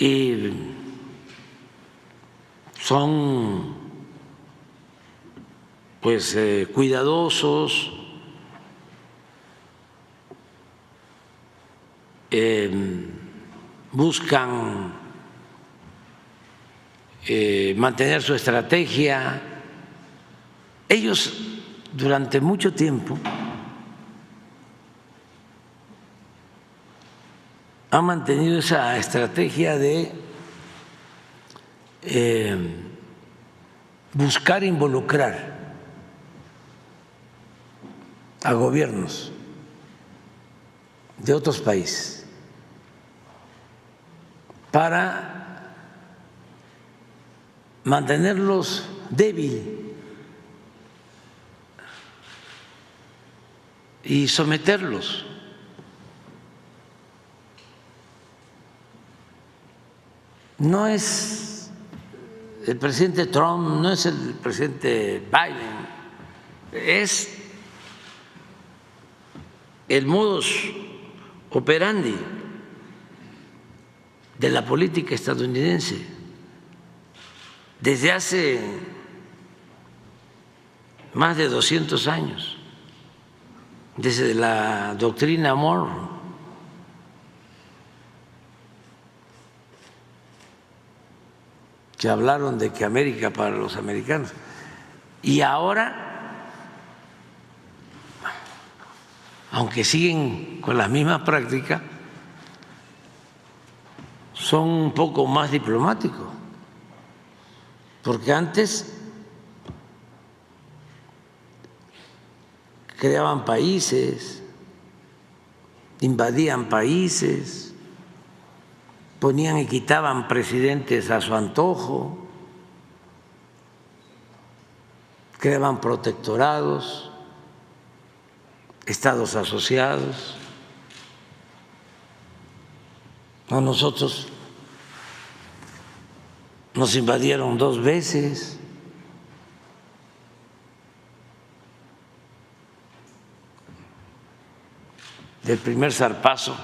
y son pues cuidadosos, buscan mantener su estrategia. Ellos durante mucho tiempo han mantenido esa estrategia de buscar involucrar a gobiernos de otros países para mantenerlos débiles y someterlos. No es el presidente Trump, no es el presidente Biden, es el modus operandi de la política estadounidense desde hace más de 200 años, desde la doctrina Monroe. Que hablaron de que América para los americanos. Y ahora, aunque siguen con las mismas prácticas, son un poco más diplomáticos, porque antes creaban países, invadían países, ponían y quitaban presidentes a su antojo, creaban protectorados, estados asociados. A nosotros nos invadieron 2 veces. El primer zarpazo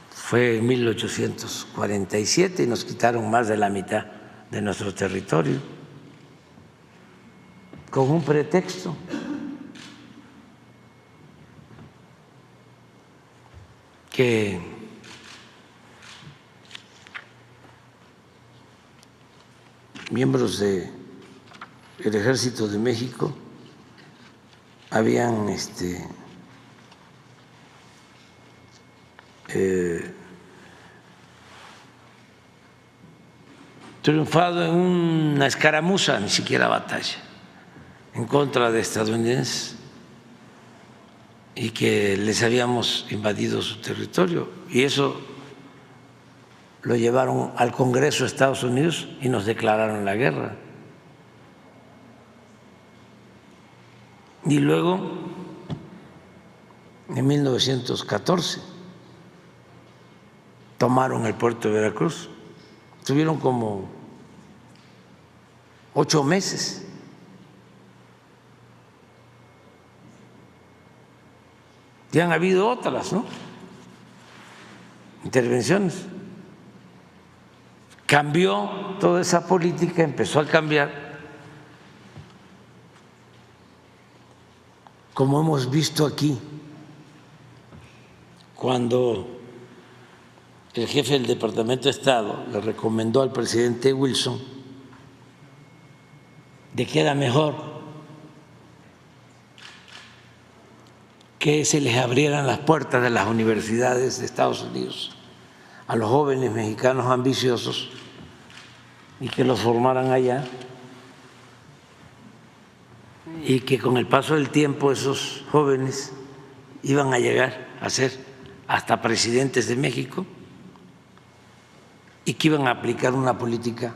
fue en 1847 y nos quitaron más de la mitad de nuestro territorio con un pretexto. Que miembros del Ejército de México habían triunfado en una escaramuza, ni siquiera batalla, en contra de estadounidenses y que les habíamos invadido su territorio, y eso lo llevaron al Congreso de Estados Unidos y nos declararon la guerra. Y luego, en 1914, tomaron el puerto de Veracruz. Estuvieron como 8 meses. Y han habido otras, ¿no?, intervenciones. Cambió toda esa política, empezó a cambiar, como hemos visto aquí, cuando el jefe del Departamento de Estado le recomendó al presidente Wilson de que era mejor que se les abrieran las puertas de las universidades de Estados Unidos a los jóvenes mexicanos ambiciosos y que los formaran allá, y que con el paso del tiempo esos jóvenes iban a llegar a ser hasta presidentes de México y que iban a aplicar una política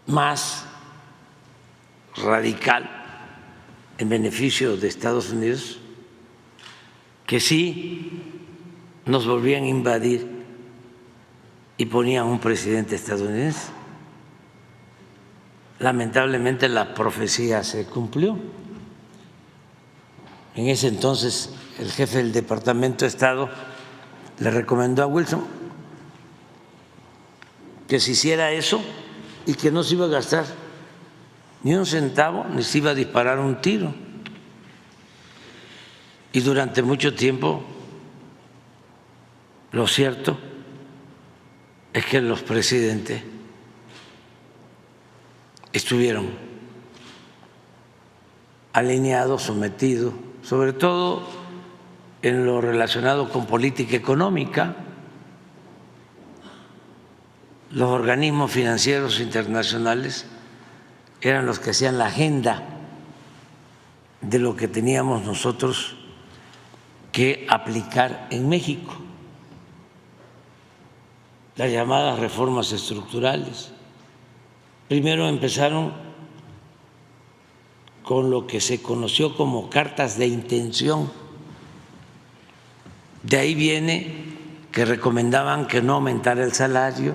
más radical en beneficio de Estados Unidos, que sí nos volvían a invadir y ponían un presidente estadounidense. Lamentablemente la profecía se cumplió. en ese entonces el jefe del Departamento de Estado le recomendó a Wilson que se hiciera eso y que no se iba a gastar ni un centavo, ni se iba a disparar un tiro. Y durante mucho tiempo, lo cierto es que los presidentes estuvieron alineados, sometidos, sobre todo en lo relacionado con política económica. Los organismos financieros internacionales eran los que hacían la agenda de lo que teníamos nosotros que aplicar en México, las llamadas reformas estructurales. Primero empezaron con lo que se conoció como cartas de intención. De ahí viene que recomendaban que no aumentara el salario,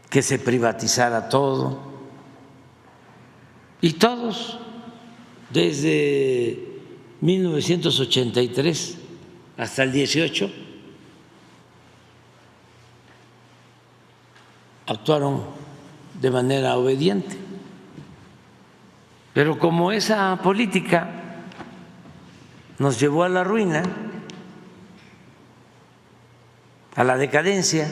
que se privatizara todo. Y todos, desde 1983 hasta el 18, actuaron de manera obediente. Pero como esa política nos llevó a la ruina, a la decadencia,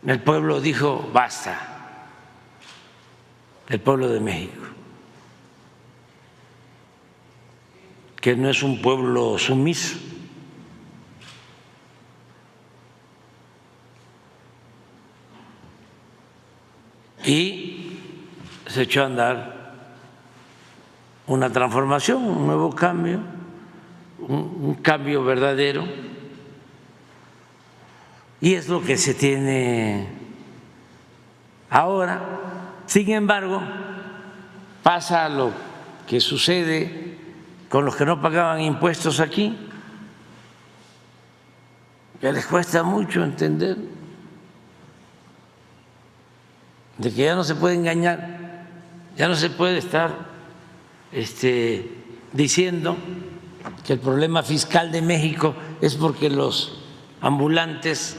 el pueblo dijo basta, el pueblo de México, que no es un pueblo sumiso. Y se echó a andar una transformación, un nuevo cambio, un cambio verdadero. Y es lo que se tiene ahora. Sin embargo, pasa lo que sucede con los que no pagaban impuestos aquí, que les cuesta mucho entender de que ya no se puede engañar, ya no se puede estar diciendo que el problema fiscal de México es porque los ambulantes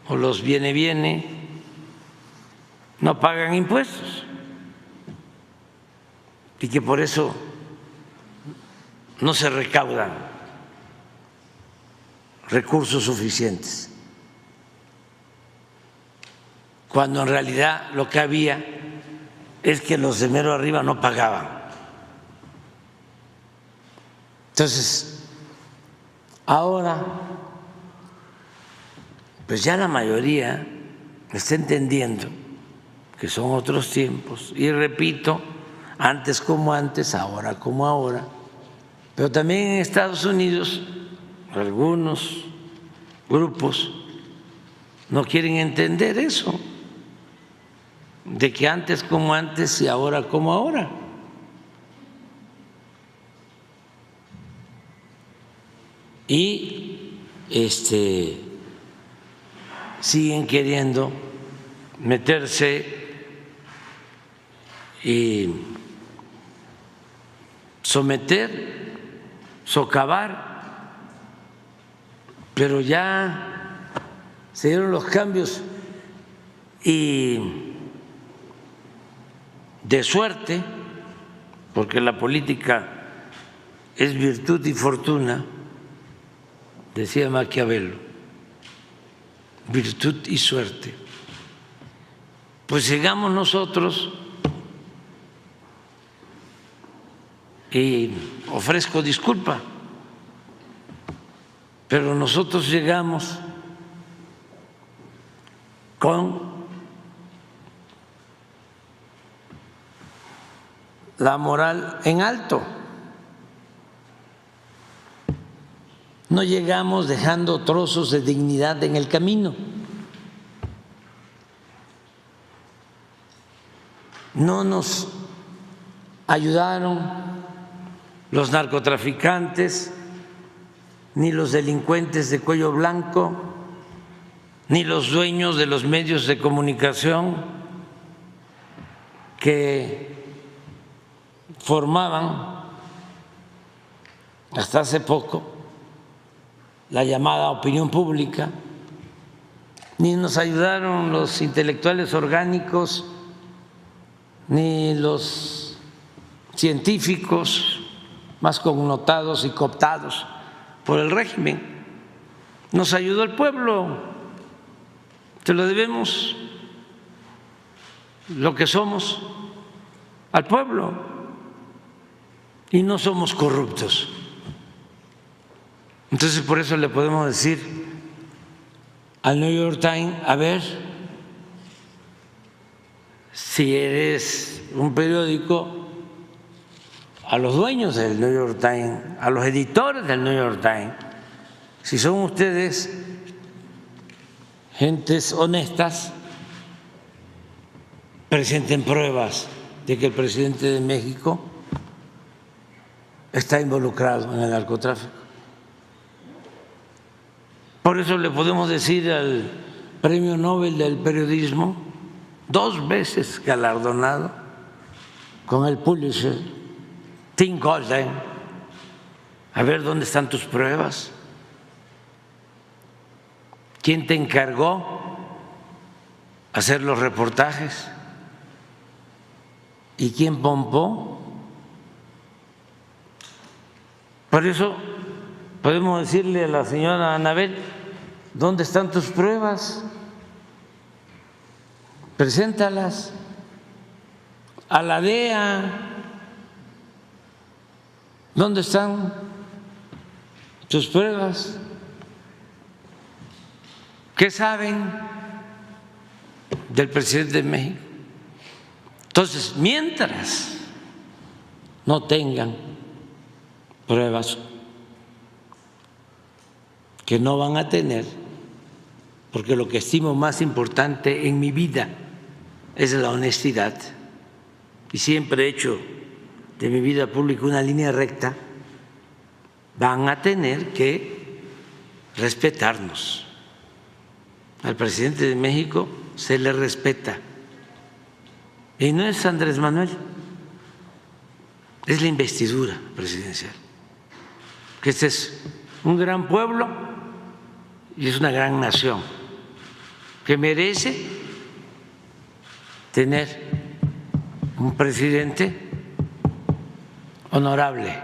o los viene no pagan impuestos y que por eso no se recaudan recursos suficientes, cuando en realidad lo que había es que los de mero arriba no pagaban. Entonces, ahora, pues ya la mayoría está entendiendo que son otros tiempos, y repito, antes como antes, ahora como ahora, pero también en Estados Unidos algunos grupos no quieren entender eso, de que antes como antes y ahora como ahora. Y siguen queriendo meterse y someter, socavar, pero ya se dieron los cambios y de suerte, porque la política es virtud y fortuna, decía Maquiavelo, virtud y suerte. Pues llegamos nosotros, y ofrezco disculpa, pero nosotros llegamos con la moral en alto. No llegamos dejando trozos de dignidad en el camino. No nos ayudaron los narcotraficantes, ni los delincuentes de cuello blanco, ni los dueños de los medios de comunicación que formaban hasta hace poco la llamada opinión pública, ni nos ayudaron los intelectuales orgánicos, ni los científicos más connotados y cooptados por el régimen. Nos ayudó el pueblo, te lo debemos, lo que somos, al pueblo, y no somos corruptos. Entonces, por eso le podemos decir al New York Times: a ver, si eres un periódico, a los dueños del New York Times, a los editores del New York Times, si son ustedes gentes honestas, presenten pruebas de que el presidente de México está involucrado en el narcotráfico. Por eso le podemos decir al Premio Nobel del Periodismo, 2 veces galardonado con el Pulitzer, Tim Goldstein: a ver, ¿dónde están tus pruebas? ¿Quién te encargó hacer los reportajes? ¿Y quién pompó? Por eso podemos decirle a la señora Anabel: ¿dónde están tus pruebas? Preséntalas. A la DEA: ¿dónde están tus pruebas? ¿Qué saben del presidente de México? Entonces, mientras no tengan pruebas, que no van a tener, porque lo que estimo más importante en mi vida es la honestidad, y siempre he hecho de mi vida pública una línea recta, van a tener que respetarnos. Al presidente de México se le respeta, y no es Andrés Manuel, es la investidura presidencial, que este es un gran pueblo y es una gran nación que merece tener un presidente honorable.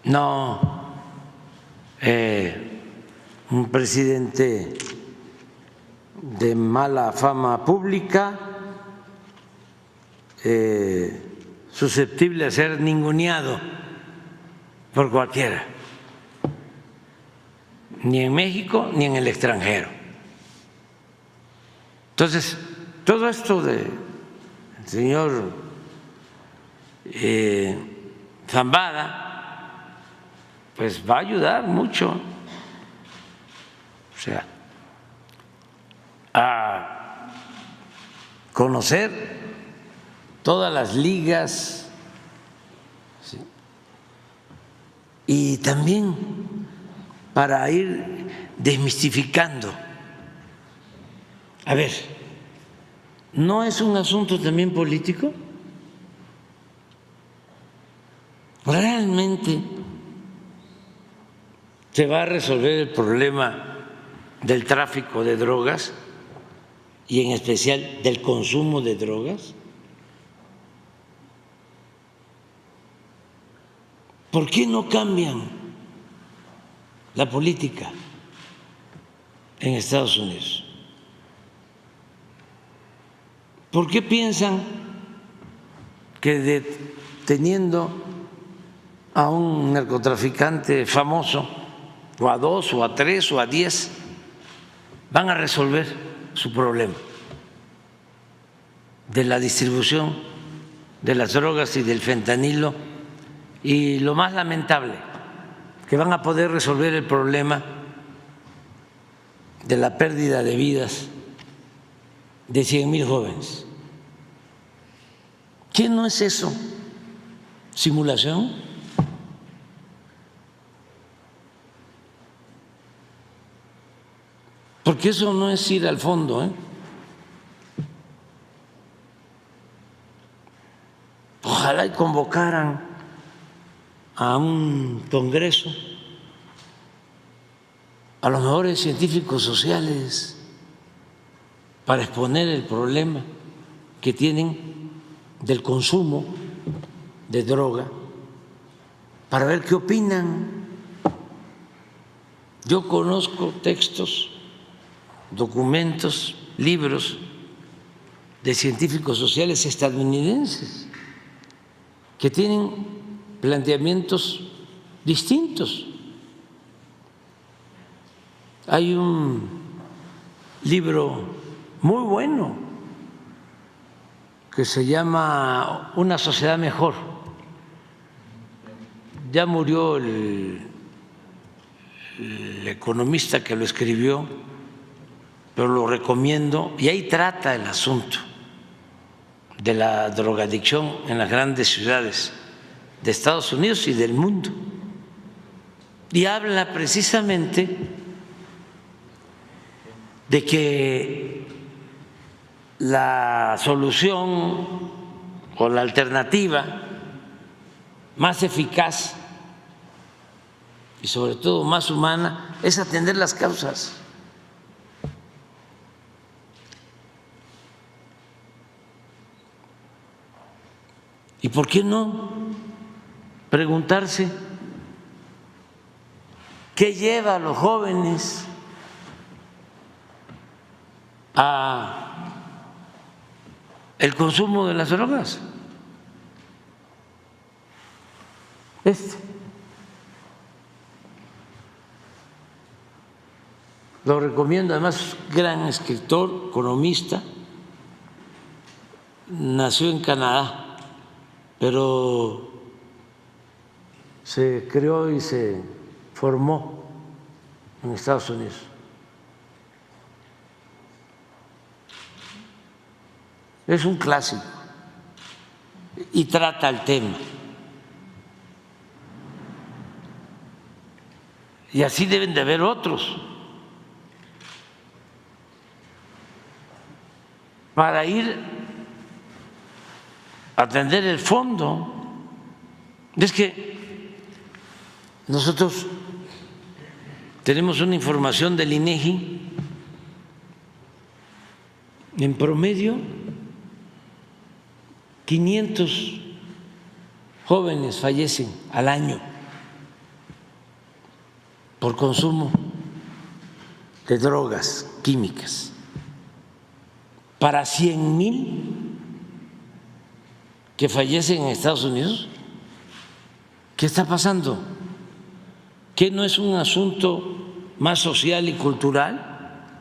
No un presidente de mala fama pública, susceptible de ser ninguneado por cualquiera, ni en México ni en el extranjero. Entonces, todo esto del señor Zambada pues va a ayudar mucho, o sea, a conocer todas las ligas, ¿sí? Y también para ir desmistificando. A ver, ¿no es un asunto también político? ¿Realmente se va a resolver el problema del tráfico de drogas y en especial del consumo de drogas? ¿Por qué no cambian la política en Estados Unidos? ¿Por qué piensan que deteniendo a un narcotraficante famoso, o a 2, o a 3, o a 10, van a resolver su problema de la distribución de las drogas y del fentanilo? Y lo más lamentable, que van a poder resolver el problema de la pérdida de vidas de 100,000 jóvenes. ¿Qué no es eso? ¿Simulación? Porque eso no es ir al fondo, ¿eh? ojalá y convocaran a un congreso a los mejores científicos sociales para exponer el problema que tienen del consumo de droga, para ver qué opinan. Yo conozco textos, documentos, libros de científicos sociales estadounidenses que tienen planteamientos distintos. Hay un libro muy bueno que se llama Una sociedad mejor. Ya murió el economista que lo escribió, pero lo recomiendo, y ahí trata el asunto de la drogadicción en las grandes ciudades de Estados Unidos y del mundo. Y habla precisamente de que la solución o la alternativa más eficaz y sobre todo más humana es atender las causas. ¿Y por qué no preguntarse qué lleva a los jóvenes a el consumo de las drogas? Lo recomiendo, además, gran escritor, economista, nació en Canadá, pero se creó y se formó en Estados Unidos. Es un clásico y trata el tema. Y así deben de haber otros para ir a atender el fondo. Es que nosotros tenemos una información del INEGI, en promedio 500 jóvenes fallecen al año por consumo de drogas químicas. Para 100,000 que fallecen en Estados Unidos, ¿qué está pasando? ¿Qué no es un asunto más social y cultural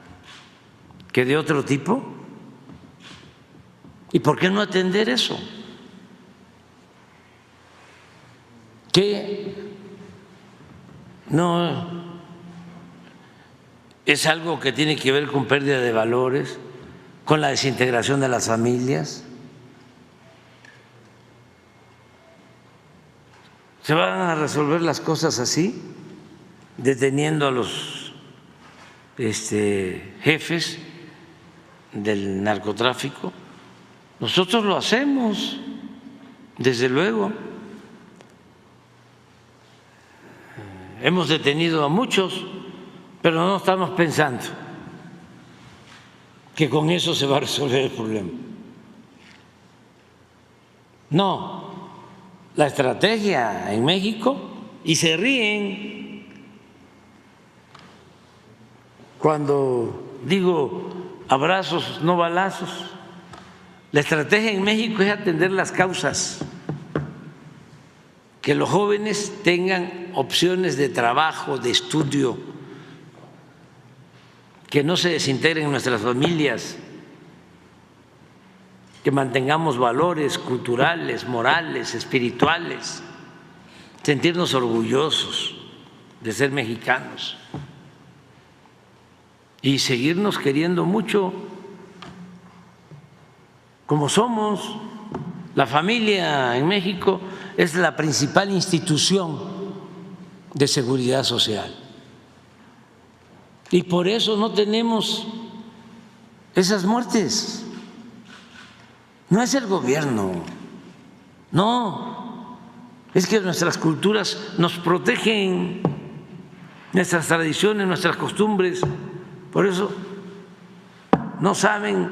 que de otro tipo? ¿Y por qué no atender eso? ¿Qué no es algo que tiene que ver con pérdida de valores, con la desintegración de las familias? ¿Se van a resolver las cosas así, deteniendo a los jefes del narcotráfico? Nosotros lo hacemos, desde luego. Hemos detenido a muchos, pero no estamos pensando que con eso se va a resolver el problema. No, la estrategia en México, y se ríen cuando digo abrazos, no balazos, la estrategia en México es atender las causas, que los jóvenes tengan opciones de trabajo, de estudio, que no se desintegren nuestras familias, que mantengamos valores culturales, morales, espirituales, sentirnos orgullosos de ser mexicanos y seguirnos queriendo mucho como somos. La familia en México es la principal institución de seguridad social y por eso no tenemos esas muertes. No es el gobierno, No, es que nuestras culturas nos protegen, nuestras tradiciones, nuestras costumbres, por eso no saben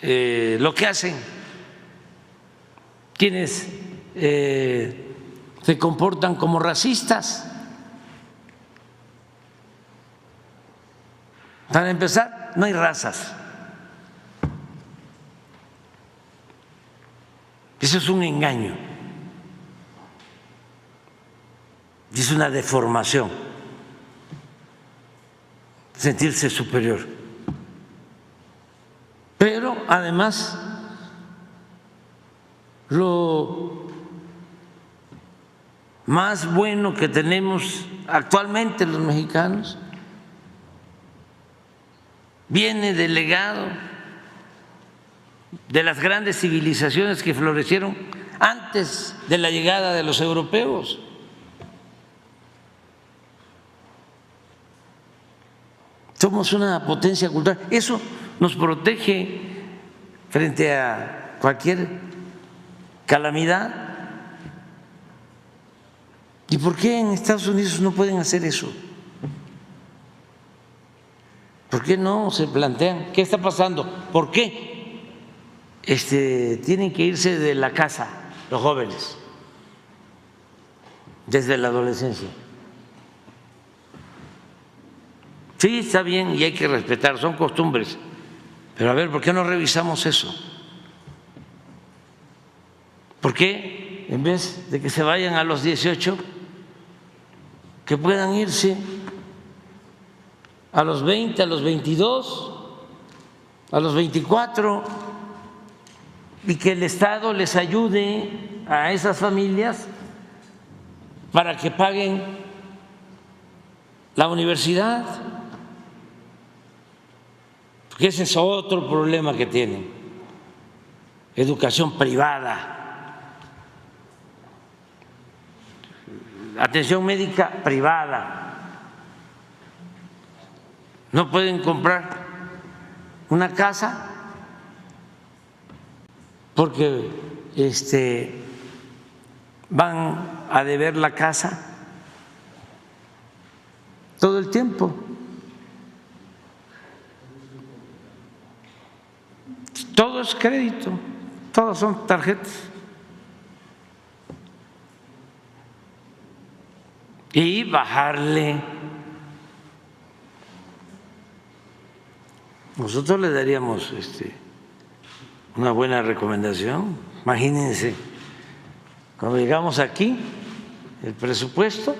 lo que hacen quienes se comportan como racistas. Para empezar, no hay razas. Eso es un engaño. Es una deformación. Sentirse superior. Pero además, lo más bueno que tenemos actualmente los mexicanos viene del legado de las grandes civilizaciones que florecieron antes de la llegada de los europeos. Somos una potencia cultural. Eso nos protege frente a cualquier calamidad. ¿Y por qué en Estados Unidos no pueden hacer eso? ¿Por qué no se plantean qué está pasando? ¿Por qué tienen que irse de la casa los jóvenes desde la adolescencia? Sí, está bien y hay que respetar, son costumbres, pero a ver, ¿por qué no revisamos eso? ¿Por qué en vez de que se vayan a los 18, que puedan irse a los 20, a los 22, a los 24, y que el Estado les ayude a esas familias para que paguen la universidad? Porque ese es otro problema que tienen, educación privada, atención médica privada. No pueden comprar una casa porque van a deber la casa todo el tiempo. Todo es crédito, todos son tarjetas. Y bajarle. Nosotros le daríamos una buena recomendación. Imagínense, cuando llegamos aquí, el presupuesto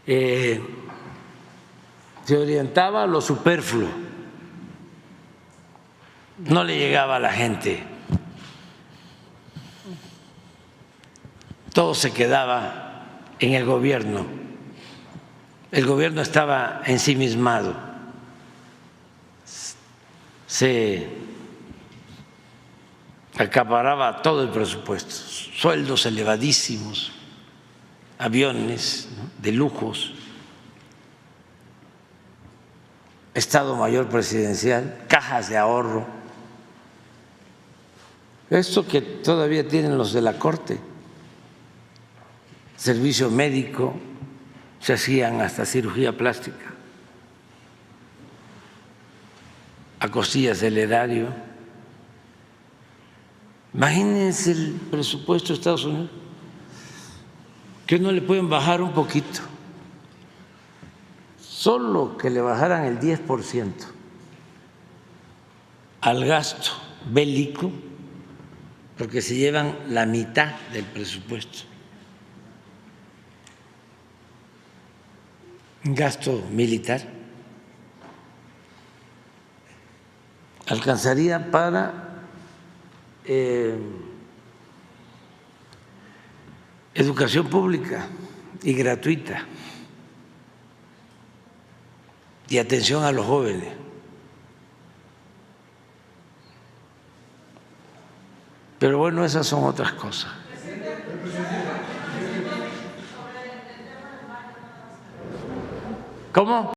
se orientaba a lo superfluo, no le llegaba a la gente, todo se quedaba en el gobierno estaba ensimismado, se acaparaba todo el presupuesto, sueldos elevadísimos, aviones, ¿no?, de lujos, Estado Mayor Presidencial, cajas de ahorro, esto que todavía tienen los de la Corte, servicio médico, se hacían hasta cirugía plástica a costillas del erario. Imagínense el presupuesto de Estados Unidos, que no le pueden bajar un poquito, solo que le bajaran el 10% al gasto bélico, porque se llevan la mitad del presupuesto. Gasto militar alcanzaría para educación pública y gratuita y atención a los jóvenes. Pero bueno, esas son otras cosas. ¿Cómo?